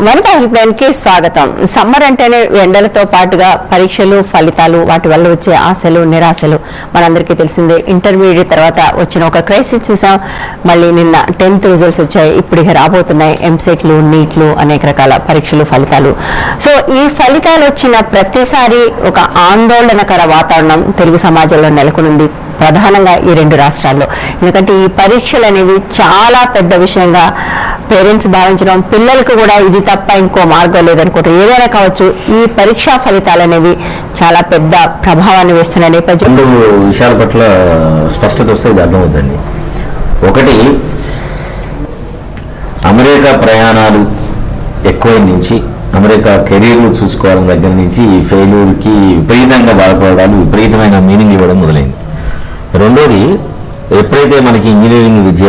వనిత helpline కి స్వాగతం. Summer అంటేనే ఎండలతో పాటుగా పరీక్షలు, ఫలితాలు, వాటి వల్ల వచ్చే ఆశలు, నిరాశలు మనందరికీ తెలిసిందే. ఇంటర్మీడియట్ తర్వాత వచ్చిన ఒక క్రైసిస్ చూసాం. మళ్ళీ నిన్న 10th రిజల్ట్స్ వచ్చాయి. ఇప్పుడు ఇక రాబోతున్నాయి ఎంసెట్లు, నీట్లు, అనేక రకాల పరీక్షలు, ఫలితాలు. సో ఈ ఫలితాలు వచ్చిన ప్రతిసారి ఒక ఆందోళనకర వాతావరణం తెలుగు సమాజంలో నెలకొనుంది, ప్రధానంగా ఈ రెండు రాష్ట్రాల్లో. ఎందుకంటే ఈ పరీక్షలు అనేవి చాలా పెద్ద విషయంగా పేరెంట్స్ భావించడం, పిల్లలకు కూడా ఇది తప్ప ఇంకో మార్గం లేదనుకోవటం, ఏదైనా కావచ్చు. ఈ పరీక్షా ఫలితాలు అనేవి చాలా పెద్ద ప్రభావాన్ని వేస్తున్న నేపథ్యం. రెండు విషయాల పట్ల స్పష్టత వస్తే ఇది అర్థమవుతుంది. ఒకటి, అమెరికా ప్రయాణాలు ఎక్కువ నుంచి అమెరికా కెరీర్లు చూసుకోవడం దగ్గర నుంచి ఈ ఫెయిల్యూర్కి విపరీతంగా బాధపడడాలు, విపరీతమైన మీనింగ్ ఇవ్వడం మొదలైంది. రెండోది, ఎప్పుడైతే మనకి ఇంజనీరింగ్ విద్య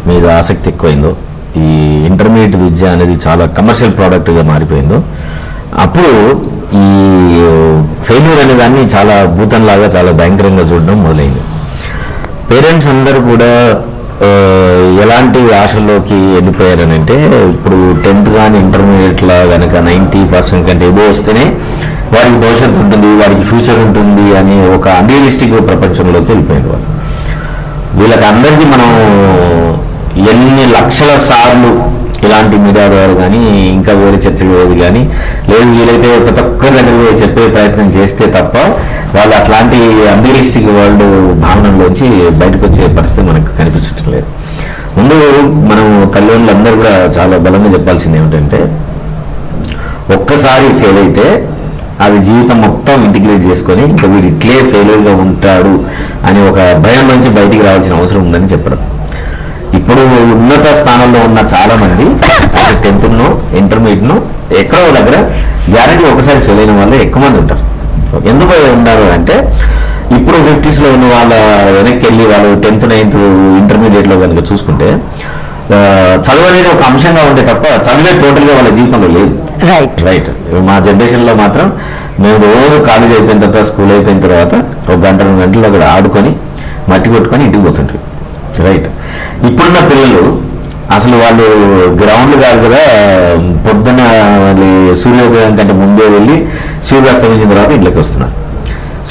మీద ఆసక్తి ఎక్కువైందో, ఈ ఇంటర్మీడియట్ విద్య అనేది చాలా కమర్షియల్ ప్రోడక్ట్గా మారిపోయిందో, అప్పుడు ఈ ఫెయిల్యూర్ అనే దాన్ని చాలా భూతంలాగా, చాలా భయంకరంగా చూడడం మొదలైంది. పేరెంట్స్ అందరూ కూడా ఎలాంటి ఆశల్లోకి వెళ్ళిపోయారని అంటే, ఇప్పుడు 10th కానీ ఇంటర్మీడియట్లో కనుక 90% కంటే ఎబో వస్తేనే వారికి భవిష్యత్తు ఉంటుంది, వారికి ఫ్యూచర్ ఉంటుంది అని ఒక అన్రియలిస్టిక్ ప్రపంచంలోకి వెళ్ళిపోయింది వాళ్ళు. వీళ్ళకి అందరికీ మనం ఎన్ని లక్షల సార్లు ఇలాంటి మీడియా ద్వారా కానీ ఇంకా వేరే చర్చలు వేది కానీ లేదు, వీలైతే ప్రతి ఒక్కరి దగ్గర చెప్పే ప్రయత్నం చేస్తే తప్ప వాళ్ళు అట్లాంటి అన్రియలిస్టిక్ వరల్డ్ భావనలోంచి బయటకు వచ్చే పరిస్థితి మనకు కనిపించడం లేదు. ముందు మనం తల్లిదండ్రులందరూ కూడా చాలా బలంగా చెప్పాల్సింది ఏమిటంటే, ఒక్కసారి ఫెయిల్ అయితే అది జీవితం మొత్తం ఇంటిగ్రేట్ చేసుకొని ఇంకా వీడు ఇట్లే ఫెయిల్యూర్గా ఉంటాడు అని ఒక భయం నుంచి బయటికి రావాల్సిన అవసరం ఉందని చెప్పడం. ఇప్పుడు ఉన్నత స్థానంలో ఉన్న చాలా మంది 10th ఇంటర్మీడియట్ను ఎక్కడో దగ్గర గ్యారెంటీ ఒకసారి ఫెయిల్ అయిన వాళ్ళే ఎక్కువ మంది ఉంటారు. ఎందుకు ఉన్నారు అంటే, ఇప్పుడు 50s ఉన్న వాళ్ళ వెనక్కి వెళ్ళి వాళ్ళు 10th, 9th ఇంటర్మీడియట్లో కనుక చూసుకుంటే చదువు అనేది ఒక అంశంగా ఉంటే తప్ప చదివే టోటల్గా వాళ్ళ జీవితంలో లేదు. రైట్. మా జనరేషన్లో మాత్రం మేము రోజు కాలేజ్ అయిపోయిన తర్వాత, స్కూల్ అయిపోయిన తర్వాత ఒక గంట 2 గంటలు అక్కడ ఆడుకొని మట్టి కొట్టుకొని ఇంటికి పోతుంటారు. రైట్. ఇప్పుడున్న పిల్లలు అసలు వాళ్ళు గ్రౌండ్లు కాదు కదా, పొద్దున్న వాళ్ళు సూర్యోదయం కంటే ముందే వెళ్ళి సూర్యాస్తమించిన తర్వాత ఇంట్లోకి వస్తున్నారు.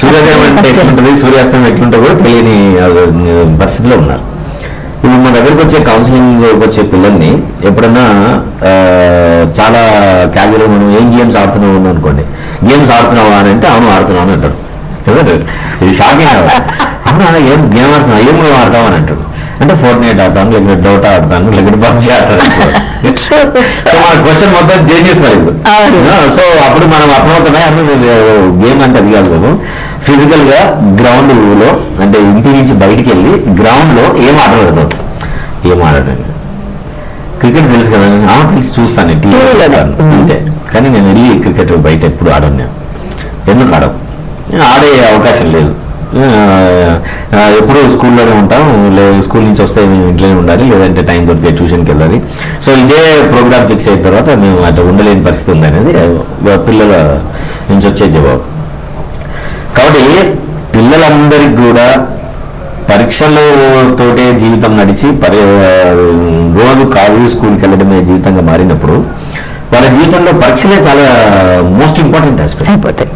సూర్యోదయం అంటే ఎట్లుంటుంది, సూర్యాస్తమయం ఎట్లుంటే కూడా తెలియని పరిస్థితిలో ఉన్నారు. ఇప్పుడు మా దగ్గరికి వచ్చే కౌన్సిలింగ్ వచ్చే పిల్లల్ని ఎప్పుడన్నా చాలా క్యాజువల్గా మనం ఏం గేమ్స్ ఆడుతున్నావు అనుకోండి, గేమ్స్ ఆడుతున్నావా అని అంటే అవును ఆడుతున్నావు అని అంటాడు. ఇది షాకింగ్. అవునా, ఏం గేమ్ ఆడుతున్నావు, ఏం గేమ్ ఆడతావు అని అంటాడు. అంటే Fortnite ఆడతాను, లేకపోతే డోటా ఆడతాను, లేకపోతే పబ్జీ ఆడతాను. సో మన క్వశ్చన్ మొత్తం చేంజ్ చేసుకోవాలి. సో అప్పుడు మనం అర్థమవుతున్నాయి, గేమ్ అంటే అది కాదు కదా, ఫిజికల్ గా గ్రౌండ్ లో అంటే ఇంటి నుంచి బయటికి వెళ్ళి గ్రౌండ్ లో ఏం ఆట ఆడతాం, ఏం ఆడాడండి. క్రికెట్ తెలుసు కదా, తెలిసి చూస్తాను, టీవీ అంతే. కానీ నేను వెళ్ళి క్రికెట్ బయట ఎప్పుడు ఆడను. నేను ఎందుకు ఆడే అవకాశం లేదు. ఎప్పుడు స్కూల్లోనే ఉంటాం, స్కూల్ నుంచి వస్తే మేము ఇంట్లోనే ఉండాలి, లేదంటే టైం దొరికితే ట్యూషన్కి వెళ్ళాలి. సో ఇదే ప్రోగ్రామ్ ఫిక్స్ అయిన తర్వాత మేము అట్లా ఉండలేని పరిస్థితి ఉంది అనేది పిల్లల నుంచి వచ్చే జవాబు. కాబట్టి పిల్లలందరికీ కూడా పరీక్షలతోటే జీవితం నడిచి రోజు కాలేజీ స్కూల్కి వెళ్ళడమే జీవితంగా మారినప్పుడు వాళ్ళ జీవితంలో పరీక్షలే చాలా మోస్ట్ ఇంపార్టెంట్ ఆస్పెక్ట్ అయిపోతాయి.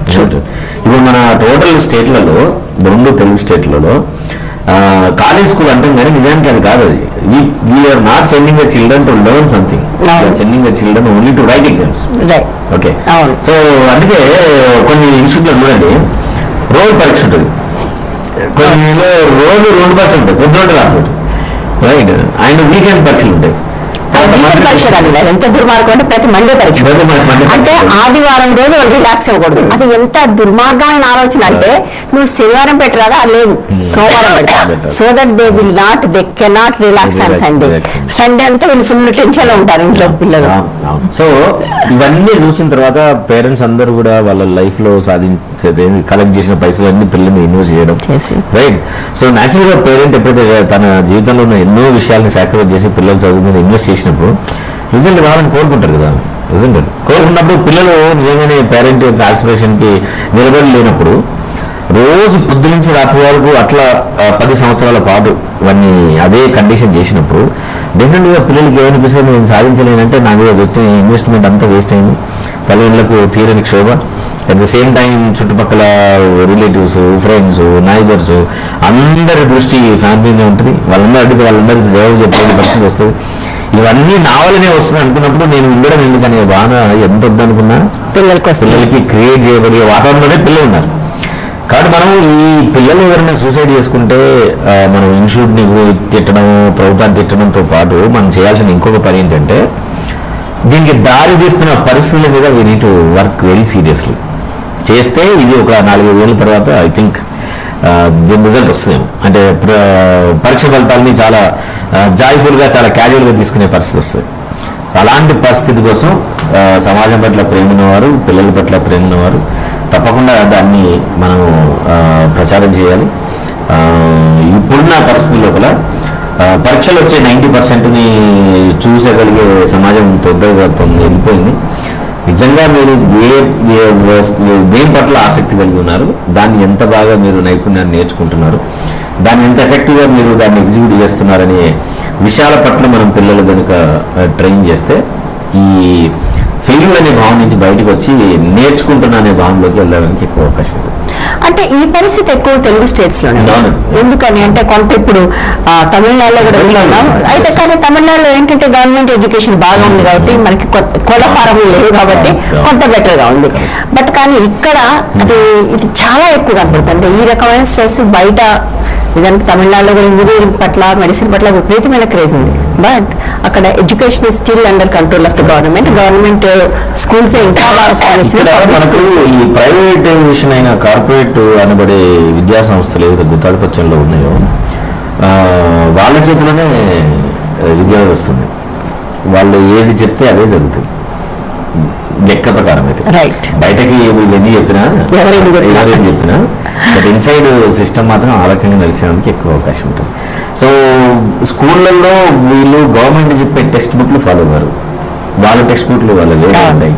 ఇప్పుడు మన టోటల్ స్టేట్లలో, 2 తెలుగు స్టేట్లలో కాలేజ్ స్కూల్ అంటాం కానీ నిజానికి అది కాదు. అది we are not sending the children to learn something, sending the children only to write exams. Okay. So అందుకే కొన్ని ఇన్స్టిట్యూట్లో చూడండి, రోజు పరీక్ష ఉంటుంది, కొన్ని రోజు 2 పరీక్షలు ఉంటాయి, పొద్దున రాత్రి. రైట్. అండ్ వీకెండ్ పరీక్షలు ఉంటాయి. పరీక్ష కాదు, ఎంత దుర్మార్గం అంటే ప్రతి మండే పరీక్ష. అంటే ఆదివారం రోజు వాళ్ళు రిలాక్స్ అవ్వకూడదు. అది ఎంత దుర్మార్గమైన ఆలోచన అంటే, నువ్వు శనివారం పెట్టరాదా, లేదు సోమవారం పెడతా, so that they will not, they cannot relax on Sunday. Sunday అంతా వీళ్ళు ఫుల్ టెన్షన్ లో ఉంటారు ఇంట్లో పిల్లలు. సో ఇవన్నీ చూసిన తర్వాత పేరెంట్స్ అందరూ కూడా వాళ్ళ లైఫ్ లో సాధించేది కలెక్ట్ చేసిన పైసలన్నీ పిల్లల మీద ఇన్వెస్ట్ చేయడం. రైట్. సో న్యాచురల్ గా పేరెంట్ ఎప్పుడైతే తన జీవితంలో ఉన్న ఎన్నో విషయాలని సాక్రిఫైస్ చేసి పిల్లల చదువు మీద ఇన్వెస్ట్ చేసినప్పుడు రిజల్ట్ రావాలని కోరుకుంటారు కదా. రిజల్ట్ కోరుకున్నప్పుడు పిల్లలు నిజంగానే పేరెంట్ యొక్క ఆస్పిరేషన్ కి నిలబడి లేనప్పుడు రోజు పొద్దు నుంచి రాత్రి వరకు అట్లా 10 సంవత్సరాల పాటు ఇవన్నీ అదే కండిషన్ చేసినప్పుడు డెఫినెట్గా పిల్లలకి ఏమనిపిస్తుంది, నేను సాధించలేనంటే నా మీద పెట్టిన ఇన్వెస్ట్మెంట్ అంతా వేస్ట్ అయింది, తల్లిదండ్రులకు తీరని క్షోభ. అట్ ద సేమ్ టైం చుట్టుపక్కల రిలేటివ్స్, ఫ్రెండ్స్, నైబర్స్ అందరి దృష్టి ఫ్యామిలీ మీద ఉంటుంది. వాళ్ళందరూ అడిగితే వాళ్ళందరికీ జవాబు చెప్పే పరిస్థితి వస్తుంది. ఇవన్నీ నా వల్లనే వస్తుంది అనుకున్నప్పుడు నేను ఉండడం ఎందుకనే బాధ ఎంత వద్దనుకున్నా పిల్లలకి క్రియేట్ చేయబడే వాతావరణంలోనే పిల్లలు ఉన్నారు. కాబట్టి మనం ఈ పిల్లలు ఎవరైనా సూసైడ్ చేసుకుంటే మనం ఇన్స్టిట్యూట్ని తిట్టడం, ప్రభుత్వాన్ని తిట్టడంతో పాటు మనం చేయాల్సిన ఇంకొక పని ఏంటంటే దీనికి దారి తీస్తున్న పరిస్థితుల మీద we need to work very seriously. చేస్తే ఇది ఒక 4-5 ఏళ్ళ తర్వాత ఐ థింక్ దీని రిజల్ట్ వస్తుందేమో. అంటే పరీక్ష ఫలితాలని చాలా జాయ్ఫుల్గా, చాలా క్యాజువల్గా తీసుకునే పరిస్థితి వస్తుంది. అలాంటి పరిస్థితి కోసం సమాజం పట్ల ప్రేమ ఉన్నవారు, పిల్లల పట్ల ప్రేమ ఉన్నవారు తప్పకుండా దాన్ని మనం ప్రచారం చేయాలి. ఇప్పుడున్న పరిస్థితి లోపల పరీక్షలు వచ్చే 90%ని చూసగలిగే సమాజం తొందరగా వెళ్ళిపోయింది. నిజంగా మీరు దేని పట్ల ఆసక్తి కలిగి ఉన్నారు, దాన్ని ఎంత బాగా మీరు నైపుణ్యాన్ని నేర్చుకుంటున్నారు, దాన్ని ఎంత ఎఫెక్టివ్గా మీరు దాన్ని ఎగ్జిక్యూట్ చేస్తున్నారనే విషయాల పట్ల మనం పిల్లలు కనుక ట్రైన్ చేస్తే ఈ ఫెయిల్యూర్ అనే భావం నుంచి బయటకు వచ్చి నేర్చుకుంటున్నా అనే భావంలోకి వెళ్ళడానికి ఎక్కువ అవకాశం ఉంది. అంటే ఈ పరిస్థితి ఎక్కువ తెలుగు స్టేట్స్ లోనే, ఎందుకని అంటే కొంత ఇప్పుడు తమిళనాడులో కూడా ఉన్నాం. అయితే కానీ తమిళనాడులో ఏంటంటే గవర్నమెంట్ ఎడ్యుకేషన్ బాగా ఉంది కాబట్టి మనకి కోళ్ళ ఫారం లేవు కాబట్టి కొంత బెటర్ గా ఉంది. బట్ కానీ ఇక్కడ ఇది చాలా ఎక్కువ కనపడుతుంది. ఈ రకమైన స్ట్రెస్ బయట నిజానికి తమిళనాడులో కూడా ఇంజనీరింగ్ పట్ల, మెడిసిన్ పట్ల విపరీతమైన క్రేజ్ ఉంది. బట్ అక్కడ education still under control of the government schools ఇంకా ఈ ప్రైవేటైజేషన్ అయిన కార్పొరేట్ అనబడే విద్యా సంస్థలు ఏవైతే గుత్తాధిపత్యంలో ఉన్నాయో వాళ్ళ చేతిలోనే విద్య వస్తుంది. వాళ్ళు ఏది చెప్తే అదే జరుగుతుంది లెక్క ప్రకారం. అయితే బయటకి వీళ్ళు ఎన్ని చెప్పినా ఎవరేం చెప్పినా బట్ ఇన్సైడ్ సిస్టమ్ మాత్రం ఆ రకంగా నడిచేందుకు ఎక్కువ అవకాశం ఉంటుంది. సో స్కూళ్ళల్లో వీళ్ళు గవర్నమెంట్ చెప్పే టెక్స్ట్ బుక్లు ఫాలో అవ్వరు, వాళ్ళ టెక్స్ట్ బుక్లు వాళ్ళ వేరే ఉంటాయి,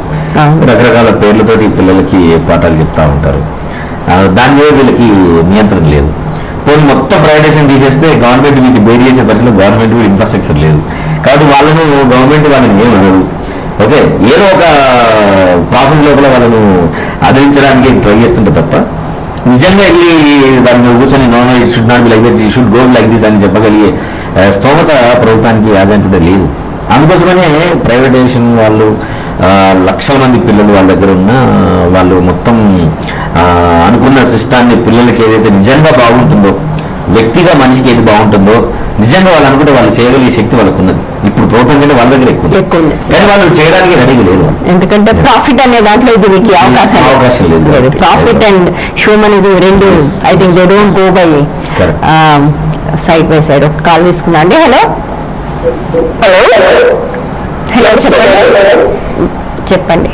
రకరకాల పేర్లతోటి పిల్లలకి పాఠాలు చెప్తా ఉంటారు. దాని మీద వీళ్ళకి నియంత్రణ లేదు. పోనీ మొత్తం ప్రైవేటైజేషన్ తీసేస్తే గవర్నమెంట్ వీటిని బేర్ చేసే పరిస్థితిలో గవర్నమెంట్ ఇన్ఫ్రాస్ట్రక్చర్ లేదు. కాబట్టి గవర్నమెంట్ వాళ్ళని ఏమనరు. ఓకే, ఏదో ఒక ప్రాసెస్ లోపల వాళ్ళను ఆదరించడానికి ట్రై చేస్తుంటే తప్ప నిజంగా వెళ్ళి దాన్ని కూర్చొని no it should not be like this, it should go like this అని చెప్పగలిగే స్తోమత ప్రభుత్వానికి యాజంటే లేదు. అందుకోసమనే ప్రైవేటైజేషన్ వాళ్ళు లక్షల మంది పిల్లలు వాళ్ళ దగ్గర ఉన్న వాళ్ళు మొత్తం అనుకున్న సిస్టాన్ని పిల్లలకి ఏదైతే నిజంగా బాగుంటుందో, వ్యక్తిగా మనిషికి ఏది బాగుంటుందో నిజంగా వాళ్ళు అనుకుంటే వాళ్ళు చేయగలిగే శక్తి వాళ్ళకు ఉన్నది. ఇప్పుడు ప్రభుత్వం కంటే వాళ్ళ దగ్గర ఎక్కువ ఉంది, కానీ వాళ్ళు చేయడానికి రెడీ లేదు. ఎందుకంటే ప్రాఫిట్ అనే దాంట్లో దీనికి అవకాశం లేదు. ప్రాఫిట్ అండ్ హ్యూమనిజం రెండు I think they don't go by side by side. ఒక కాల్ తీసుకుందా అండి. హలో హలో చెప్పండి.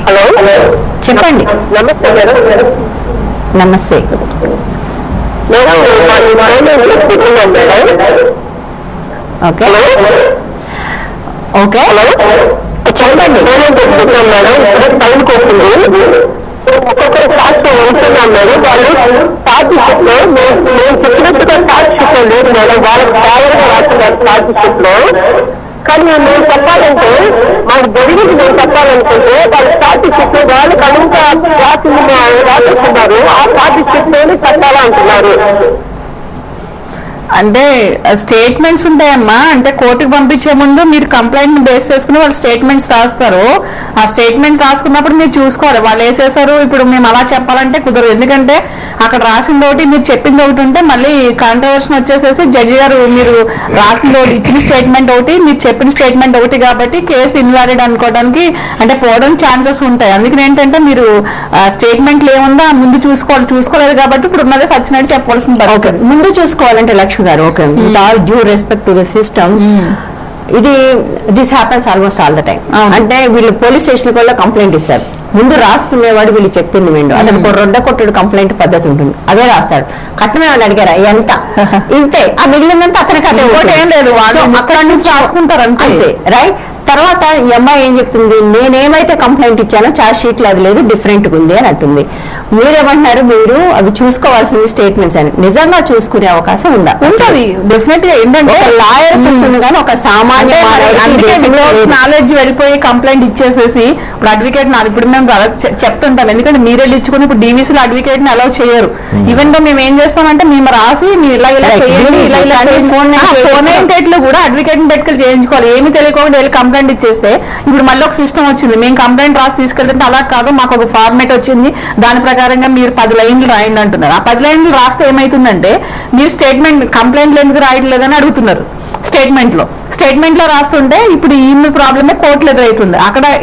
చెప్పండి. నమస్తే. ఓకే ఓకే చెప్పండి. ఒక్కొక్కరు సాక్షి ఉంటున్నాం మేడం. వాళ్ళు పార్టీషిప్ లో మేము చెప్పినట్టుగా పార్టీషిప్ లేదు మేడం, వాళ్ళకి ఫేవర్గా రాస్తున్నారు పార్టీషిప్ లో. కానీ మేము చెప్పాలంటే మాకు జరిగింది మేము చెప్పాలనుకుంటే వాళ్ళ పార్టీషిప్ వాళ్ళకి అంతా రాస్తున్నారు, ఆ పార్టీషిప్ లోనే చెప్పాలా అంటున్నారు. అంటే స్టేట్మెంట్స్ ఉంటాయమ్మా. అంటే కోర్టుకు పంపించే ముందు మీరు కంప్లైంట్ బేస్ చేసుకుని వాళ్ళు స్టేట్మెంట్స్ రాస్తారు. ఆ స్టేట్మెంట్స్ రాసుకున్నప్పుడు మీరు చూసుకోవాలి వాళ్ళు వేసేసారు. ఇప్పుడు మేము అలా చెప్పాలంటే కుదరదు, ఎందుకంటే అక్కడ రాసింది ఒకటి మీరు చెప్పింది ఒకటి ఉంటే మళ్ళీ కాంట్రవర్షన్ వచ్చేసేసి జడ్జి గారు మీరు రాసింది ఒకటి, ఇచ్చిన స్టేట్మెంట్ ఒకటి, మీరు చెప్పిన స్టేట్మెంట్ ఒకటి కాబట్టి కేసు ఇన్వాలిడ్ అనుకోవడానికి అంటే పోవడం ఛాన్సెస్ ఉంటాయి. అందుకని ఏంటంటే మీరు స్టేట్మెంట్లు ఏముందో ముందు చూసుకోలేదు కాబట్టి ఇప్పుడు ఉన్నదే సచ్చినట్టు చెప్పవలసిన పరిస్థితి. ముందు చూసుకోవాలంటే లక్ష్మి గారు, okay, with all due respect to the system, this happens almost all the time. అంటే వీళ్ళు పోలీస్ స్టేషన్ కూడా కంప్లైంట్ ఇస్తారు, ముందు రాసుకునేవాడు వీళ్ళు చెప్పింది విండు, అతనికి రొడ్డ కొట్టుడు కంప్లైంట్ పద్ధతి ఉంటుంది, అదే రాస్తాడు. కట్నమే అని అడిగారా ఎంత ఇంతే, ఆ మిగిలినంతా అతనికి అదే ఏం లేదు, రాసుకుంటారు అంతే, రైట్. తర్వాత ఈ అమ్మాయి ఏం చెప్తుంది, నేనేమైతే కంప్లైంట్ ఇచ్చానో ఛార్జ్ షీట్లో అది లేదు, డిఫరెంట్గా ఉంది అని అంటుంది. మీరేమంటున్నారు, మీరు అవి చూసుకోవాల్సింది స్టేట్మెంట్స్ అని, నిజంగా చూసుకునే అవకాశం ఉందా? ఉంటది డెఫినెట్ గా. ఏంటంటే లాయర్ ఉంటుంది కానీ ఒక సామాన్య నాలెడ్జ్ వెళ్ళిపోయి కంప్లైంట్ ఇచ్చేసేసి ఇప్పుడు అడ్వకేట్ ఇప్పుడు మేము చెప్తుంటాం, ఎందుకంటే మీరు వెళ్ళి ఇచ్చుకుని ఇప్పుడు డీవీసీలో అడ్వకేట్ ని అలౌ చేయరు. ఈవెన్ దో మేము ఏం చేస్తామంటే మేము రాసి మీరు ఇలా చేయండి, ఇలా ఫోన్ లో కూడా అడ్వకేట్ ని పెట్టుకెళ్ళి చేయించుకోవాలి. ఏమి తెలియకుండా వెళ్ళి కంప్లైంట్ ఇచ్చేస్తే ఇప్పుడు మళ్ళీ ఒక సిస్టమ్ వచ్చింది, మేము కంప్లైంట్ రాసి తీసుకెళ్తుంటే అలా కాదు, మాకు ఒక ఫార్మేట్ వచ్చింది, దాని ప్రకారంగా మీరు 10 లైన్లు రాయండి అంటున్నారు. ఆ 10 లైన్లు రాస్తే ఏమైతుందంటే మీరు స్టేట్మెంట్ కంప్లైంట్లు ఎందుకు రాయట్లేదని అడుగుతున్నారు. స్టేట్మెంట్ లో రాస్తుంటే ఇప్పుడు ఈ ప్రాబ్లమే కోర్టులో ఎదురవుతుంది,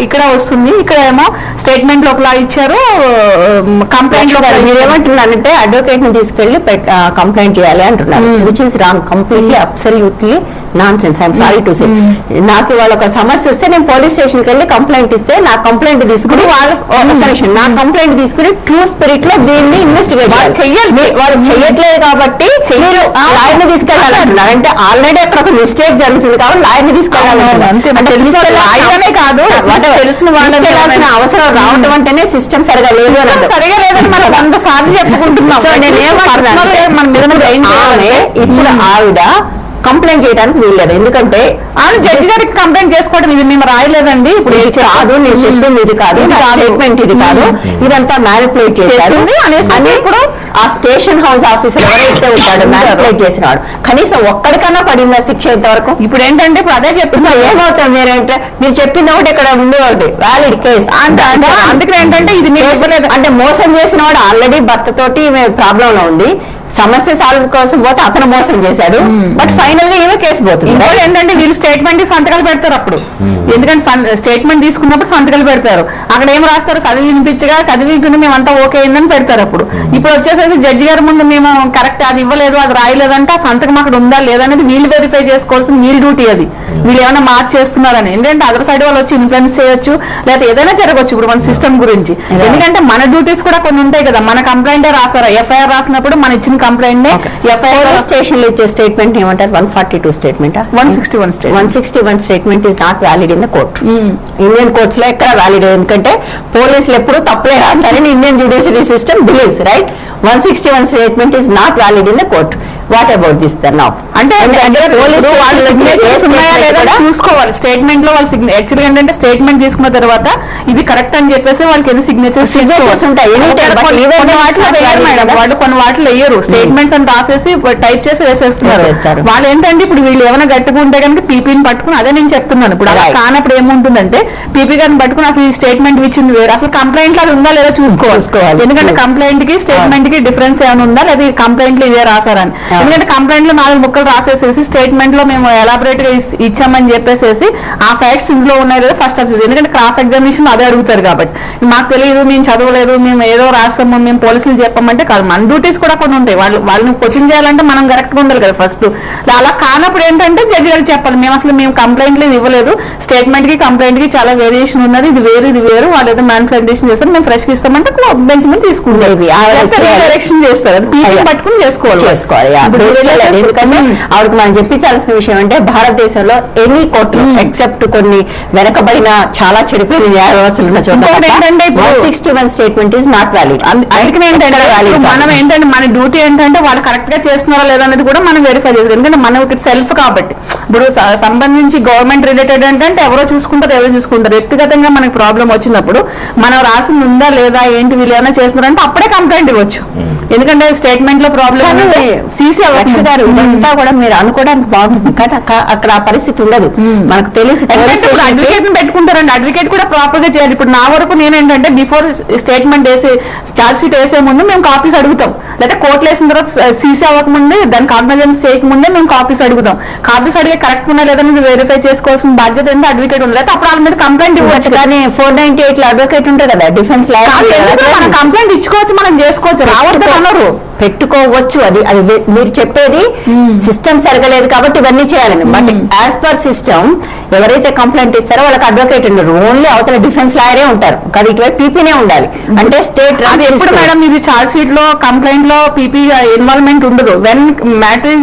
ఇక్కడ వస్తుంది, ఇక్కడ ఏమో స్టేట్మెంట్ లో ఒకలా ఇచ్చారు, కంప్లైంట్ లో ఏమంటున్నారంటే అడ్వకేట్ ని తీసుకెళ్లి కంప్లైంట్ చేయాలి అంటున్నారు, which is wrong, completely absolutely non sense. I'm sorry to say. నాకు ఇవాళ ఒక సమస్య వస్తే నేను పోలీస్ స్టేషన్కి వెళ్ళి కంప్లైంట్ ఇస్తే నా కంప్లైంట్ తీసుకుని నా కంప్లైంట్ తీసుకుని ట్రూ స్పిరిట్ లో దీన్ని ఇన్వెస్టిగేట్ చేయాలి. వాళ్ళు చెయ్యట్లేదు కాబట్టి లాయర్ ని తీసుకెళ్ళాలంటున్నారు. అంటే ఆల్రెడీ అక్కడ ఒక మిస్టేక్ జరుగుతుంది కాబట్టి లాయర్ ని తీసుకెళ్ళాలంటున్నారు. తెలిసిన అవసరం రావడం అంటేనే సిస్టమ్ సరిగా లేదు అని సరిగా లేదని మనం 100 సార్లు చెప్పుకుంటున్నాం. సో నేనేమంటున్నాను, ఇప్పుడు ఆవిడ కంప్లైంట్ చేయడానికి వీల్లేదు, ఎందుకంటే జడ్జి గారికి కంప్లైంట్ చేసుకోవడం ఇది మేము రాయలేదండి, ఇప్పుడు కాదు నేను చెప్పింది ఇది కాదు, స్టేట్మెంట్ ఇది కాదు, ఇదంతా మ్యానిపులేట్ చేశారు అని ఇప్పుడు ఆ స్టేషన్ హౌస్ ఆఫీసర్ ఎవరైతే ఉంటాడో మ్యానిపులేట్ చేసినాడు కనీసం ఒక్కడికన్నా పడిందా శిక్ష ఇంతవరకు? ఇప్పుడు ఏంటంటే ఇప్పుడు అదే చెప్తున్నారు, ఏమవుతాం మీరేంటే మీరు చెప్పింది ఒకటి ఇక్కడ ఉంది ఒకటి వ్యాలిడ్ కేసు అందుకని ఏంటంటే ఇది అంటే మోసం చేసిన వాడు ఆల్రెడీ భర్తతోటి ప్రాబ్లం లో ఉంది, సమస్య సాల్వ్ కోసం పోతే అతను మోసం చేశాడు, బట్ ఫైనల్ గా ఏమో కేసు పోతుంది. ఏంటంటే వీళ్ళు స్టేట్మెంట్ సంతకాలు పెడతారు అప్పుడు, ఎందుకంటే స్టేట్మెంట్ తీసుకున్నప్పుడు సంతకాలు పెడతారు, అక్కడ ఏం రాస్తారు చదివి వినిపించగా చదివించుకుని మేమంతా ఓకే అయిందని పెడతారు. అప్పుడు ఇప్పుడు వచ్చేసేసి జడ్జి గారి ముందు మేము కరెక్ట్ అది ఇవ్వలేదు అది రాయలేదంటే ఆ సంతకం అక్కడ ఉందా లేదనేది వీళ్ళు వెరిఫై చేసుకోవాల్సిన వీళ్ళ డ్యూటీ అది. వీళ్ళు ఏమైనా మార్చేస్తున్నారని, ఎందుకంటే అదర్ సైడ్ వాళ్ళు వచ్చి ఇన్ఫ్లుయెన్స్ చేయొచ్చు లేదా ఏదైనా జరగచ్చు ఇప్పుడు మన సిస్టమ్ గురించి. ఎందుకంటే మన డ్యూటీస్ కూడా కొన్ని ఉంటాయి కదా, మన కంప్లైంటే రాస్తారా, ఎఫ్ఐఆర్ రాసినప్పుడు మన ఇచ్చిన కంప్లైంట్ ఎఫ్ఐఆర్ స్టేషన్ లో ఇచ్చే స్టేట్మెంట్ ఏమంటారు, 142 statement 161 statement is not valid in the court. Indian courts లో ఎక్కడ వ్యాలిడ్, ఎందుకంటే పోలీసులు ఎప్పుడు తప్పులే రాస్తారని Indian judiciary system believes, right? 161 statement is not valid in the court. What about this then now? అంటే చూసుకోవాలి స్టేట్మెంట్ లో వాళ్ళు యాక్చువల్గా ఏంటంటే స్టేట్మెంట్ తీసుకున్న తర్వాత ఇది కరెక్ట్ అని చెప్పేసి వాళ్ళకి ఎన్ని సిగ్నేచర్స్ ఉంటాయి, వాళ్ళు కొన్ని వాటిలో వేయరు, స్టేట్మెంట్స్ అని రాసేసి టైప్ చేసి వేసేస్తున్నారు. వాళ్ళు ఏంటంటే ఇప్పుడు వీళ్ళు ఏమైనా గట్టిగా ఉంటే కనుక పీపీని పట్టుకుని, అదే నేను చెప్తున్నాను ఇప్పుడు అలా కానప్పుడు ఏముంటుందంటే పీపీ గారిని పట్టుకుని అసలు ఈ స్టేట్మెంట్ ఇచ్చింది వేరు, అసలు కంప్లైంట్ లో అది ఉందా లేదా చూసుకోవాలి. ఎందుకంటే కంప్లైంట్ కి స్టేట్మెంట్ కి డిఫరెన్స్ ఏమైనా ఉందా లేదా కంప్లైంట్ లో ఇదే రాసారని. ఎందుకంటే కంప్లైంట్ లో 4 ముక్కలు రాసేసేసి స్టేట్మెంట్ లో మేము ఎలాబరేట్ గా ఇచ్చామని చెప్పేసి ఆ ఫ్యాక్ట్స్ ఇందులో ఉన్నాయి లేదా ఫస్ట్ ఆఫ్ ఎందుకంటే క్రాస్ ఎగ్జామినేషన్ అదే అడుగుతారు కాబట్టి మాకు తెలియదు మేము చదవలేదు మేము ఏదో రాస్తాము మేము పోలీసులు చెప్పామంటే కాదు, మన డ్యూటీస్ కూడా కొన్ని ఉంటాయి. వాళ్ళని క్వశ్చన్ చేయాలంటే మనం కరెక్ట్ గా ఉండాలి కదా ఫస్ట్. అలా కానప్పుడు ఏంటంటే జడ్జి గారికి చెప్పాలి మేము కంప్లైంట్లు ఇవ్వలేదు, స్టేట్మెంట్ కి కంప్లైంట్ కి చాలా వేరియేషన్ ఉన్నది, ఇది వేరు వాళ్ళు ఏదో మ్యానిపులేషన్ చేస్తారు మేము ఫ్రెష్ గా ఇస్తామంటే బెంచ్ మీద తీసుకుంటారు, డైరెక్షన్ చేస్తారు, అది పట్టుకుని చేసుకోవాలి. ఎందుకంటే ఆవిడకి మనం చెప్పించాల్సిన విషయం అంటే భారతదేశంలో ఎనీ కోర్టు ఎక్సెప్ట్ కొన్ని వెనకబడిన చాలా చెడిపోయిన న్యాయ వ్యవస్థలు ఉన్న చోట 161 స్టేట్మెంట్ ఈస్ నాట్ వ్యాలిడ్. అందుకని మనం ఏంటంటే మన డ్యూటీ ఏంటంటే వాళ్ళు కరెక్ట్ గా చేస్తున్నారా లేదా అనేది కూడా మనం వెరిఫై చేస్తాం. ఎందుకంటే మనం సెల్ఫ్ కాబట్టి ఇప్పుడు సంబంధించి గవర్నమెంట్ రిలేటెడ్ ఏంటంటే ఎవరో చూసుకుంటారు వ్యక్తిగతంగా మనకి ప్రాబ్లం వచ్చినప్పుడు మనం రాసింది ఉందా లేదా ఏంటి వీళ్ళు ఏమైనా చేస్తున్నారంటే అప్పుడే కంప్లైంట్ ఇవ్వచ్చు. ఎందుకంటే స్టేట్మెంట్ లో ప్రాబ్లం సీసీ గారు ఇదంతా కూడా మీరు అనుకోవడానికి బాగుంటుంది కానీ అక్కడ ఆ పరిస్థితి ఉండదు. మనకు తెలిసి అడ్వకేట్ పెట్టుకుంటారండి, అడ్వకేట్ కూడా ప్రాపర్ గా చేయాలి. ఇప్పుడు నా వరకు నేనేంటంటే బిఫోర్ స్టేట్మెంట్ చార్జ్ షీట్ వేసే ముందు మేము కాపీస్ అడుగుతాం, లేదా కోర్టులు వేసిన తర్వాత సీసీ అవ్వకముందే దాన్ని కాగ్నిజెన్స్ చేయకముందే మేము కాపీస్ అడుగుతాం. కాపీస్ అడిగే కరెక్ట్ ఉన్నా లేదా వెరిఫై చేసుకోవాల్సిన బాధ్యత ఏంటంటే అడ్వకేట్ ఉంది, లేకపోతే అప్పుడు వాళ్ళ మీద కంప్లైంట్ ఇవ్వచ్చు. కానీ 498 లో అడ్వకేట్ ఉంటారు కదా డిఫెన్స్ మనం కంప్లైంట్ ఇచ్చుకోవచ్చు, మనం చేసుకోవచ్చు, రావద్దు అనరు. పెట్టుకోవచ్చు. అది అది మీరు చెప్పేది సిస్టమ్ సరగలేదు కాబట్టి ఇవన్నీ చేయాలని. బట్ యాజ్ పర్ సిస్టమ్ ఎవరైతే కంప్లైంట్ ఇస్తారో వాళ్ళకి అడ్వకేట్ ఉండరు, ఓన్లీ అవతల డిఫెన్స్ లాయరే ఉంటారు కదా, ఇటువైపు పీపీనే ఉండాలి. అంటే స్టేట్ ఎప్పుడు మేడం ఇది చార్జ్ షీట్ లో కంప్లైంట్ లో పీపీ ఇన్వాల్వ్మెంట్ ఉండదు. When matter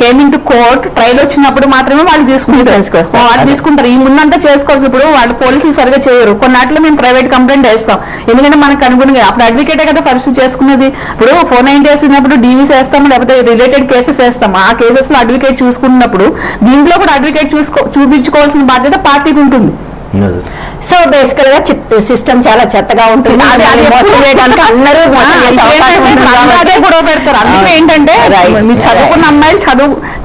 came in to court trial వచ్చినప్పుడు మాత్రమే వాళ్ళు తీసుకుంటారు. ఈ ముందంతా చేసుకోవచ్చు. ఇప్పుడు వాళ్ళు పోలీసులు సరిగా చేయరు. కొన్నాట్లో మేము ప్రైవేట్ కంప్లైంట్ వేస్తాం, ఎందుకంటే మనకు అనుగుణంగా అప్పుడు అడ్వకేటే కదా ఫస్ట్ చేసుకున్నది. ఇప్పుడు 490 వేసినప్పుడు డీవీస్ వేస్తాము, లేకపోతే రిలేటెడ్ కేసెస్ వేస్తాము. ఆ కేసెస్ లో అడ్వకేట్ చూసుకున్నప్పుడు దీంట్లో కూడా అడ్వకేట్ చూపించుకోవాల్సిన బాధ్యత పార్టీకి ఉంటుంది. సో బేసికల్ గా సిస్టమ్ చాలా చెత్తగా ఉంటుంది. గొడవ పెడతారు. అందుకే ఏంటంటే మీరు చదువుకున్న అమ్మాయిలు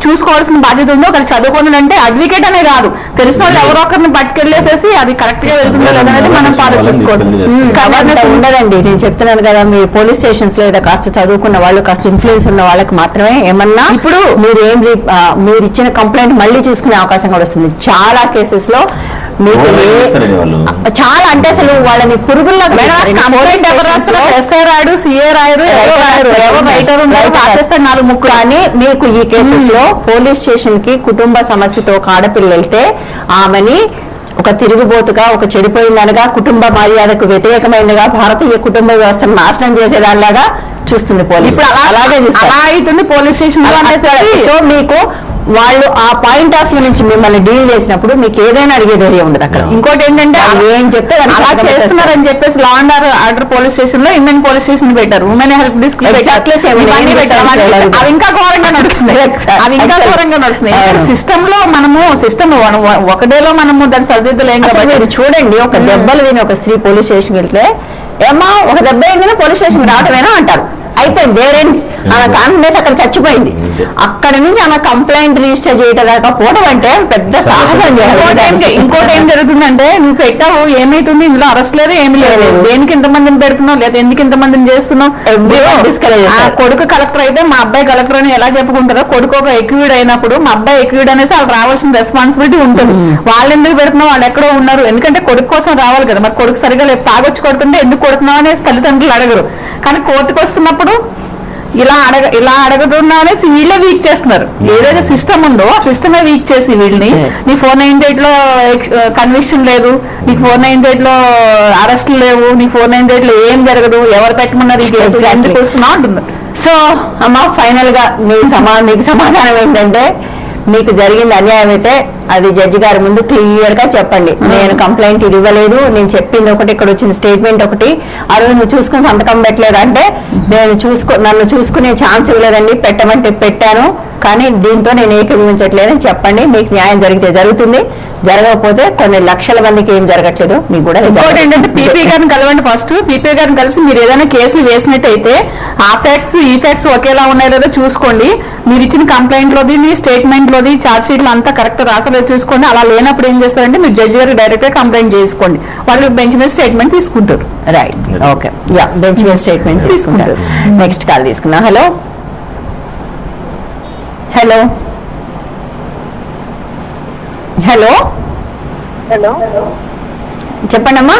చూసుకోవాల్సిన బాధ్యత ఉంది. ఒకరు చదువుకున్నదంటే అడ్వకేట్ అనే కాదు, తెలిసిన వాళ్ళు ఎవరో ఒకరిని పట్టుకెళ్ళేసేసి అది కరెక్ట్ గా వెళ్తుందో లేదనేది మనం ఫాలో చేసుకోవాలి. ఉండదండి, నేను చెప్తున్నాను కదా, మీరు పోలీస్ స్టేషన్స్ లో ఏదో కాస్త చదువుకున్న వాళ్ళు, కాస్త ఇన్ఫ్లుయెన్స్ ఉన్న వాళ్ళకి మాత్రమే ఏమన్నా ఇప్పుడు మీరు ఇచ్చిన కంప్లైంట్ మళ్ళీ చూసుకునే అవకాశం కూడా వస్తుంది. చాలా కేసెస్ లో మీకు చాలా అంటే అసలు వాళ్ళని పురుగుల్లో కానీ మీకు ఈ కేసెస్ లో పోలీస్ స్టేషన్ కి కుటుంబ సమస్యతో ఒక ఆడపిల్ల వెళ్తే ఆమెని ఒక తిరుగుబోతుగా, ఒక చెడిపోయిందనగా, కుటుంబ మర్యాదకు వ్యతిరేకమైనగా, భారతీయ కుటుంబ వ్యవస్థను నాశనం చేసేదానిలాగా చూస్తుంది పోలీసు. అలాగే చూస్తుంది పోలీస్ స్టేషన్. సో మీకు వాళ్ళు ఆ పాయింట్ ఆఫ్ వ్యూ నుంచి మిమ్మల్ని డీల్ చేసినప్పుడు మీకు ఏదైనా అడిగే ధైర్యం ఉండదు అక్కడ. ఇంకోటి ఏంటంటే ఏం చెప్తే అలా చేస్తున్నారని చెప్పేసి law and order police station లో ఇండియన్ పోలీస్ స్టేషన్ పెట్టారు, ఉమెన్ హెల్ప్ డెస్క్ అవి ఇంకా ఘోరంగా నడుస్తున్నాయి. అవి ఇంకా ఘోరంగా నడుస్తున్నాయి. సిస్టమ్ లో మనము ఒకటేలో మనము దాన్ని సరిదిద్దలేం. మీరు చూడండి, ఒక దెబ్బలు తిని ఒక స్త్రీ పోలీస్ స్టేషన్కి వెళ్తే ఏమా ఒక దెబ్బ ఎగిన పోలీస్ స్టేషన్ రావటమేనా అంటారు. అయిపోయింది, దేరెంట్స్ ఆమె కాన్ఫిడెన్స్ అక్కడ చచ్చిపోయింది. అక్కడ నుంచి ఆమె కంప్లైంట్ రిజిస్టర్ చేయటం దాకా పోవడం అంటే పెద్ద సాహసం చేయాలి. ఇంకోటి ఏం జరుగుతుందంటే నువ్వు పెట్టావు, ఏమైతుంది ఇందులో అరెస్ట్ లేదు, ఏమి లేదు, దేనికి ఇంతమందిని పెడుతున్నావు, లేదా ఎందుకు ఇంతమందిని చేస్తున్నావు. కొడుకు కలెక్టర్ అయితే మా అబ్బాయి కలెక్టర్ అని ఎలా చెప్పుకుంటారో, కొడుకు ఒక ఎక్యూడ్ అయినప్పుడు మా అబ్బాయి ఎక్యూడ్ అనేసి వాళ్ళు రావాల్సిన రెస్పాన్సిబిలిటీ ఉంటుంది. వాళ్ళు ఎందుకు పెడుతున్నావు, వాళ్ళు ఎక్కడో ఉన్నారు, ఎందుకంటే కొడుకు కోసం రావాలి కదా. మరి కొడుకు సరిగా తాగొచ్చి కొడుతుంటే ఎందుకు కొడుతున్నావు అనేసి తల్లిదండ్రులు అడగరు. కానీ కోర్టుకు వస్తున్నప్పుడు ఇలా అడగదున్నా అనేసి వీళ్ళే వీక్ చేస్తున్నారు. ఏదైతే సిస్టమ్ ఉందో ఆ సిస్టమే వీక్ చేసి వీళ్ళని, నీ 498 లో కన్విక్షన్ లేదు, నీకు 498 లో అరెస్ట్లు లేవు, నీకు 498 లో ఏం జరగదు, ఎవరు పెట్టమన్నారు ఈ కేసు ఎందుకు వస్తున్నా అంటున్నారు. సో అమ్మ ఫైనల్ గా మీకు సమాధానం ఏంటంటే, మీకు జరిగింది అన్యాయం అయితే అది జడ్జి గారి ముందు క్లియర్ గా చెప్పండి. నేను కంప్లైంట్ ఇది ఇవ్వలేదు, నేను చెప్పింది ఒకటి, ఇక్కడ వచ్చిన స్టేట్మెంట్ ఒకటి, ఆ రోజు నువ్వు చూసుకుని సంతకం పెట్టలేదు అంటే నన్ను చూసుకునే ఛాన్స్ ఇవ్వలేదండి, పెట్టమంటే పెట్టాను, కానీ దీంతో నేను ఏకీభవించట్లేదని చెప్పండి. మీకు న్యాయం జరిగితే జరుగుతుంది, జరగకపోతే కొన్ని లక్షల మందికి ఏం జరగట్లేదు మీకు కూడా. ఇంకోటి ఏంటంటే పీపీ గారిని కలవండి. ఫస్ట్ పీపీ గారిని కలిసి మీరు ఏదైనా కేసులు వేసినట్టయితే ఆ ఫ్యాక్ట్స్ ఈ ఫ్యాక్ట్స్ ఒకేలా ఉన్నాయో లేదో చూసుకోండి. మీరు ఇచ్చిన కంప్లైంట్ లోది, మీ స్టేట్మెంట్ లోది, ఛార్జ్ షీట్ లో అంతా కరెక్ట్ రాసలేదు చూసుకోండి. అలా లేనప్పుడు ఏం చేస్తారంటే మీరు జడ్జి గారికి డైరెక్ట్ గా కంప్లైంట్ చేసుకోండి, వాళ్ళు బెంచ్ మీద స్టేట్మెంట్ తీసుకుంటారు. రైట్, ఓకే, యా, బెంచ్ మీద స్టేట్మెంట్ తీసుకుంటారు. నెక్స్ట్ కాల్ తీసుకున్నా. హలో హలో హలో హలో, చెప్పండి అమ్మా.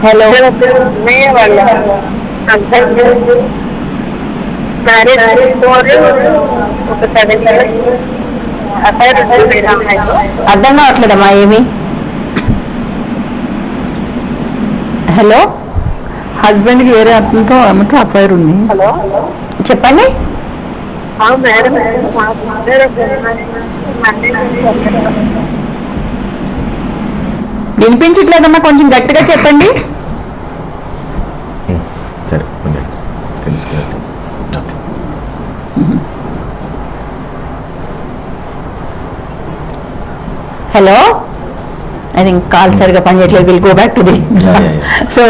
హలో, అర్థం కావట్లేదమ్మా ఏమి. హలో, హస్బెండ్ కి వేరే అతనితో ఆమెతో అఫైర్ ఉంది. హలో, చెప్పండి. వినిపించట్లేదమ్మా, కొంచెం గట్టిగా చెప్పండి. హలో, ఐ థింక్ కాల్ సరిగా పనిచేయట్లేదు. Will go back to the so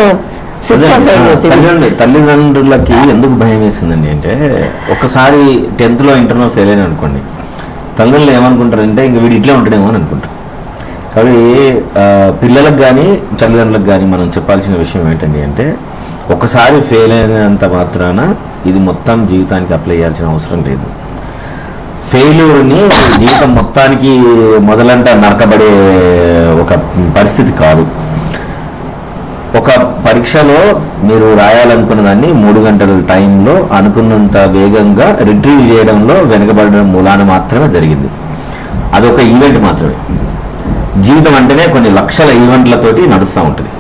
తల్లిదండ్రులకి ఎందుకు భయం వేసిందండి అంటే, ఒకసారి 10th లో ఇంటర్లో ఫెయిల్ అయినా అనుకోండి, తల్లిదండ్రులు ఏమనుకుంటారంటే ఇంక వీడు ఇట్లే ఉంటాడేమో అని అనుకుంటారు. కాబట్టి పిల్లలకు కానీ తల్లిదండ్రులకు కానీ మనం చెప్పాల్సిన విషయం ఏంటండి అంటే, ఒకసారి ఫెయిల్ అయినంత మాత్రాన ఇది మొత్తం జీవితానికి అప్లై చేయాల్సిన అవసరం లేదు. ఫెయిల్యూర్ని జీవితం మొత్తానికి మొదలంట నరకబడే ఒక పరిస్థితి కాదు. ఒక పరీక్షలో మీరు రాయాలనుకున్న దాన్ని 3 గంటల టైంలో అనుకున్నంత వేగంగా రిట్రీవ్ చేయడంలో వెనకబడడం మూలాన మాత్రమే జరిగింది. అదొక ఈవెంట్ మాత్రమే. జీవితం అంటేనే కొన్ని లక్షల ఈవెంట్లతోటి నడుస్తూ ఉంటుంది.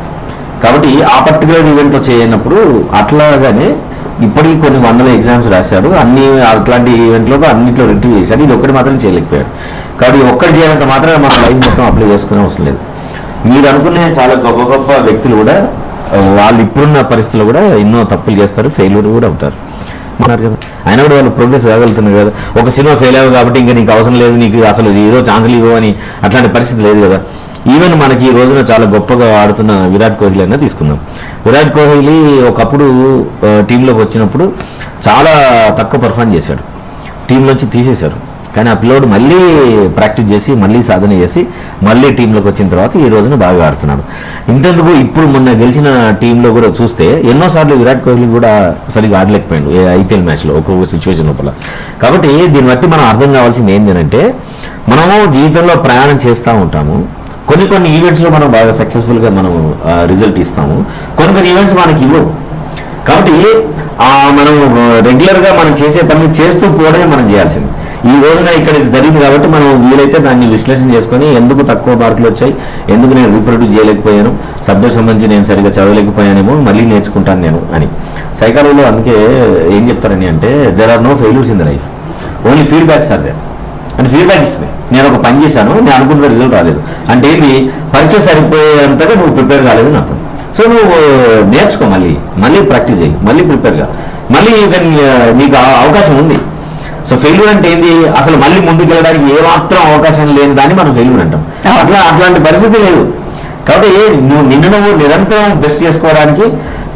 కాబట్టి ఆ పర్టికులర్ ఈవెంట్లో చేయనప్పుడు అట్లాగానే ఇప్పటికీ కొన్ని వందల ఎగ్జామ్స్ రాశాడు, అన్ని అట్లాంటి ఈవెంట్లో అన్నింటిలో రిట్రీవ్ చేశాడు. ఇది ఒక్కటి మాత్రం చేయలేకపోయాడు. కాబట్టి ఒక్కటి చేయనంత మాత్రమే మన లైఫ్ మొత్తం అప్లై చేసుకునే అవసరం లేదు. మీరు అనుకునే చాలా గొప్ప గొప్ప వ్యక్తులు కూడా వాళ్ళు ఇప్పుడున్న పరిస్థితుల్లో కూడా ఎన్నో తప్పులు చేస్తారు, ఫెయిల్యూర్ కూడా అవుతారు అన్నారు కదా. అయినా కూడా వాళ్ళు ప్రోగ్రెస్ కాగలుగుతున్నారు కదా. ఒక సినిమా ఫెయిల్ అయ్యావు కాబట్టి ఇంకా నీకు అవసరం లేదు, నీకు అసలు ఏదో ఛాన్సులు ఇవ్వవు అని అట్లాంటి పరిస్థితి లేదు కదా. ఈవెన్ మనకి ఈ రోజున చాలా గొప్పగా ఆడుతున్న విరాట్ కోహ్లీ అయినా తీసుకుందాం. విరాట్ కోహ్లీ ఒకప్పుడు టీంలోకి వచ్చినప్పుడు చాలా తక్కువ పర్ఫార్మ్ చేశాడు, టీంలోంచి తీసేశారు. కానీ ఆ పిల్లోడు మళ్ళీ ప్రాక్టీస్ చేసి మళ్ళీ సాధన చేసి మళ్ళీ టీంలోకి వచ్చిన తర్వాత ఈ రోజున బాగా ఆడుతున్నాడు. ఇంతెందుకు ఇప్పుడు మొన్న గెలిచిన టీంలో కూడా చూస్తే ఎన్నోసార్లు విరాట్ కోహ్లీ కూడా సరిగ్గా ఆడలేకపోయాడు ఐపీఎల్ మ్యాచ్లో ఒక్కొక్క సిచ్యువేషన్ లోపల. కాబట్టి దీన్ని బట్టి మనం అర్థం కావాల్సింది ఏంటంటే మనము జీవితంలో ప్రయాణం చేస్తూ ఉంటాము. కొన్ని ఈవెంట్స్లో మనం బాగా సక్సెస్ఫుల్గా మనం రిజల్ట్ ఇస్తాము, కొన్ని ఈవెంట్స్ మనకి ఇవ్వవు. కాబట్టి మనం రెగ్యులర్గా మనం చేసే పనులు చేస్తూ పోవడమే మనం చేయాల్సింది. ఈ రోజున ఇక్కడ జరిగింది కాబట్టి మనం వీలైతే దాన్ని విశ్లేషణ చేసుకొని ఎందుకు తక్కువ మార్కులు వచ్చాయి, ఎందుకు నేను రీప్రొడ్యూస్ చేయలేకపోయాను, సబ్జెక్ట్ సంబంధించి నేను సరిగ్గా చదవలేకపోయానేమో, మళ్ళీ నేర్చుకుంటాను నేను అని. సైకాలజీలో అందుకే ఏం చెప్తారని అంటే there are no failures in the life, only feedbacks are there. అంటే ఫీడ్బ్యాక్ ఇస్తుంది. నేను ఒక పని చేశాను, నేను అనుకున్న రిజల్ట్ రాలేదు అంటే ఏంటి, పరీక్ష సరిపోయేంతగా నువ్వు ప్రిపేర్ కాలేదని అర్థం. సో నువ్వు నేర్చుకో, మళ్ళీ ప్రాక్టీస్ చేయి, మళ్ళీ ప్రిపేర్గా, మళ్ళీ నీకు అవకాశం ఉంది. సో ఫెయిల్యూర్ అంటే ఏంది, అసలు మళ్ళీ ముందుకు వెళ్ళడానికి ఏమాత్రం అవకాశం లేని దాన్ని మనం ఫెయిల్యూర్ అంటాం. అట్లాంటి పరిస్థితి లేదు. కాబట్టి నువ్వు నిరంతరం బెస్ట్ చేసుకోవడానికి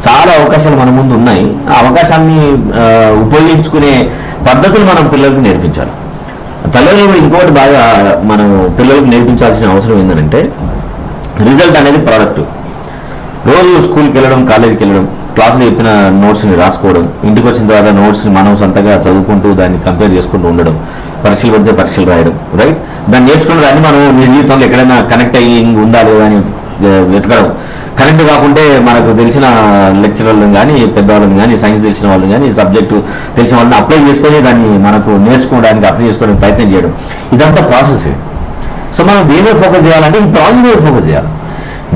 చాలా అవకాశాలు మన ముందు ఉన్నాయి. ఆ అవకాశాన్ని ఉపయోగించుకునే పద్ధతులు మనం పిల్లలకు నేర్పించాలి. తల్లిదండ్రులు ఇంకోటి బాగా మనం పిల్లలకు నేర్పించాల్సిన అవసరం ఏంటంటే రిజల్ట్ అనేది ప్రోడక్ట్. రోజు స్కూల్కి వెళ్ళడం, కాలేజీకి వెళ్ళడం, క్లాసులో చెప్పిన నోట్స్ని రాసుకోవడం, ఇంటికి వచ్చిన తర్వాత నోట్స్ని మనం సొంతంగా చదువుకుంటూ దాన్ని కంపేర్ చేసుకుంటూ ఉండడం, పరీక్షలు పడితే పరీక్షలు రాయడం, రైట్. దాన్ని నేర్చుకున్న దాన్ని మనం మీ జీవితంలో ఎక్కడైనా కనెక్ట్ అయ్యి ఉందా లేదా అని వెతకడం. కనెక్ట్ కాకుంటే మనకు తెలిసిన లెక్చరర్లను కానీ, పెద్దవాళ్ళని కానీ, సైన్స్ తెలిసిన వాళ్ళని కానీ, సబ్జెక్టు తెలిసిన వాళ్ళని అప్లై చేసుకొని దాన్ని మనకు నేర్చుకోవడానికి, అర్థం చేసుకోవడానికి ప్రయత్నం చేయడం, ఇదంతా ప్రాసెస్. సో మనం దేని మీద ఫోకస్ చేయాలంటే ఈ ప్రాసెస్ మీద ఫోకస్ చేయాలి.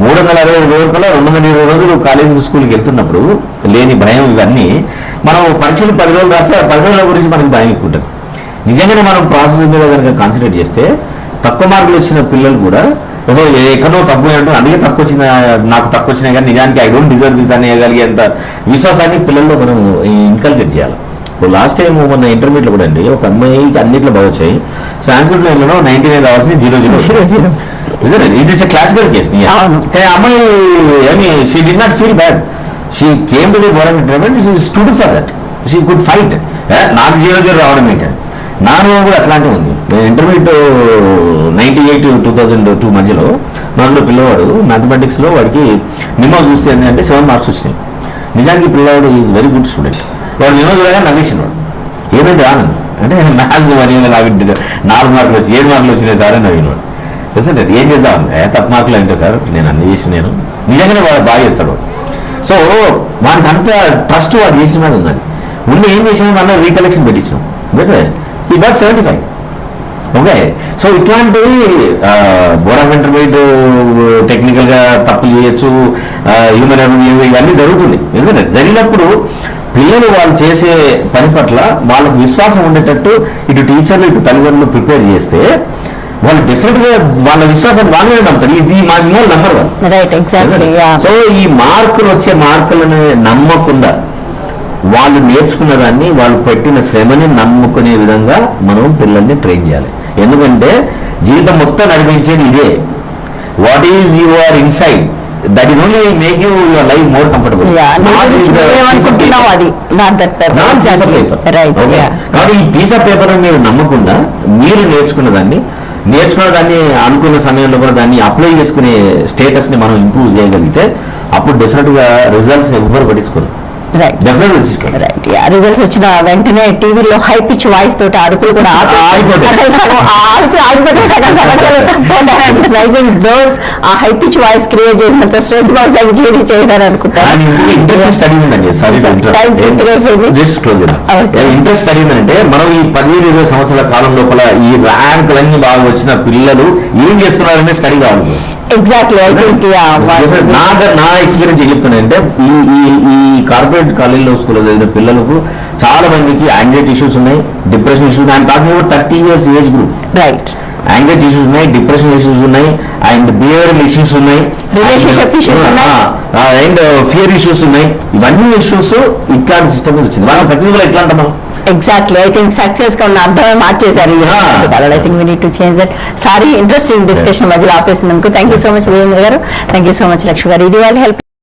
365 రోజుల 220 రోజులు కాలేజీకి స్కూల్కి వెళ్తున్నప్పుడు లేని భయం ఇవన్నీ మనం పరీక్షలు 10 రోజులు రాస్తే 10 రోజుల గురించి మనకి భయం ఎక్కువ ఉంటుంది. నిజంగానే మనం ప్రాసెస్ మీద కనుక కాన్సన్ట్రేట్ చేస్తే తక్కువ మార్కులు వచ్చిన పిల్లలు కూడా ఎక్కడో తక్కువ అంటారు, అందుకే నాకు తక్కువ వచ్చినాయి కానీ నిజానికి ఐ డోంట్ డిజర్వ్ దిస్ అనేయగలిగేంత విశ్వాసాన్ని పిల్లల్లో మనం ఇన్కల్కేట్ చేయాలి. ఇప్పుడు లాస్ట్ టైం మొన్న ఇంటర్మీడియట్లో కూడా అండి ఒక అమ్మాయికి అన్నింటిలో బాగా వచ్చాయి. సాంస్క్రిట్లో 99 రావాల్సింది 0 ఇట్స్ ఎ క్లాసికల్ కేస్. కానీ అమ్మాయి she did not feel bad, she came to the board intermediate, she stood for that, she could fight. నాకు 0 రావడం ఏంటంటే నా అనుభవం కూడా అట్లాంటివి ఉంది. నేను ఇంటర్మీడియట్ 98 2002 మధ్యలో నాలో పిల్లవాడు మ్యాథమెటిక్స్లో వాడికి నిమో చూస్తే ఏంటంటే 7 మార్క్స్ వచ్చినాయి. నిజానికి పిల్లవాడు ఈజ్ వెరీ గుడ్ స్టూడెంట్. వాడు నిమో చూడగా నవ్వేసిన వాడు, ఏమైంది ఆనంద్ అంటే మ్యాథ్స్ అని నాకు 4 మార్కులు వచ్చి 7 మార్కులు వచ్చినాయి సార్ అని నవ్వినవాడు. తెలుసండి ఏం చేద్దాం, తప్పు మార్కులు అంటే సార్ నేను అన్ని చేసి నేను నిజంగానే వాడు బాగా చేస్తాడు. సో వాడికి అంత ట్రస్ట్ వాడు చేసిన మీద ఉన్నది. ముందు ఏం చేసినా మన రీకలెక్షన్ పెట్టించాం, బట్ ఈ గాట్ 75. ఓకే, సో ఇట్లాంటి బోర్డ్ ఆఫ్ ఇంటర్మీడియట్ టెక్నికల్గా తప్పులు చేయొచ్చు, హ్యూమన్ ఎనర్జీ ఇవన్నీ జరుగుతుంది. నిజంగా జరిగినప్పుడు పిల్లలు వాళ్ళు చేసే పని పట్ల వాళ్ళకు విశ్వాసం ఉండేటట్టు ఇటు టీచర్లు ఇటు తల్లిదండ్రులు ప్రిపేర్ చేస్తే వాళ్ళు డెఫినెట్ గా వాళ్ళ విశ్వాసాన్ని వాళ్ళే నమ్ముతారు. ఇది మా ఇన్నోళ్ళు నమ్మరు వాళ్ళు. సో ఈ మార్కులు వచ్చే మార్కులను నమ్మకుండా వాళ్ళు నేర్చుకున్న దాన్ని, వాళ్ళు పెట్టిన శ్రమని నమ్ముకునే విధంగా మనం పిల్లల్ని ట్రైన్ చేయాలి. ఎందుకంటే జీవితం మొత్తం నడిపించేది ఇదే. What is your inside, that is only make your life more comfortable. కాబట్టి ఈ పీస్ ఆఫ్ పేపర్ మీరు నమ్మకుండా మీరు నేర్చుకున్న దాన్ని అనుకున్న సమయంలో కూడా దాన్ని అప్లై చేసుకునే స్టేటస్ని మనం ఇంప్రూవ్ చేయగలిగితే అప్పుడు డెఫినెట్గా రిజల్ట్స్ ఎవ్వరు పట్టించుకోరు. రైట్ డెఫినెట్ తెచ్చుకోవాలి. రైట్ రిజల్ట్స్ వచ్చిన వెంటనే టీవీలో హై పిచ్ వాయిస్ తోటి అరుపులు కూడా ఆగిపోతాయి. అసలు సగం ఆ అరుపులు ఆగిపోతే సగం సమస్యలు ఐ థింక్ దోస్ ఆ హై పిచ్ వాయిస్ క్రియేట్ చేసినంత స్ట్రెస్ బాక్స్ ఇంకేది చేయడానికి అనుకుంటారు. ఇంట్రెస్టింగ్ స్టడీ ఉందండి. జస్ట్ క్లోజ్ ఇంట్రెస్ట్ స్టడీ ఏంటంటే మనం ఈ 15-20 సంవత్సరాల కాలం లోపల ఈ ర్యాంకులన్నీ బాగా వచ్చిన పిల్లలు ఏం చేస్తున్నారనే స్టడీ కావాలి. ఎగ్జాక్ట్లీ ఐ థింక్ నా ఎక్స్పీరియన్స్ ఏం చెప్తున్నానంటే ఈ కార్పొరేట్ కాలేజీలో స్కూల్లో చదివిన పిల్లలకు చాలా మందికి యాంగ్జైటీ ఇష్యూస్ ఉన్నాయి, డిప్రెషన్ ఇష్యూస్ ఉన్నాయి. 30 years age group. Right anxiety issues ఉన్నాయి, డిప్రెషన్ ఇష్యూస్ ఉన్నాయి, అండ్ బిహేవియరల్ ఇష్యూస్ ఉన్నాయి, రిలేషన్షిప్ ఇష్యూస్ ఉన్నాయి, అండ్ ఫియర్ ఇష్యూస్ ఉన్నాయి. ఇవన్నీ ఇష్యూస్ ఇట్లాంటి సిస్టమ్ వచ్చింది. వాళ్ళ సక్సెస్ఫుల్ ఎట్లా అంటాం మనం? ఎగ్జాక్ట్లీ ఐ థింక్ సక్సెస్ గా ఉన్న అర్థమే మార్చేశారు. I think we need to change that. Sorry interesting discussion మధ్యలో ఆపేసినందుకు. Thank you so much Veerendra garu, thank you so much Lakshmi garu. ఇది వాళ్ళ హెల్ప్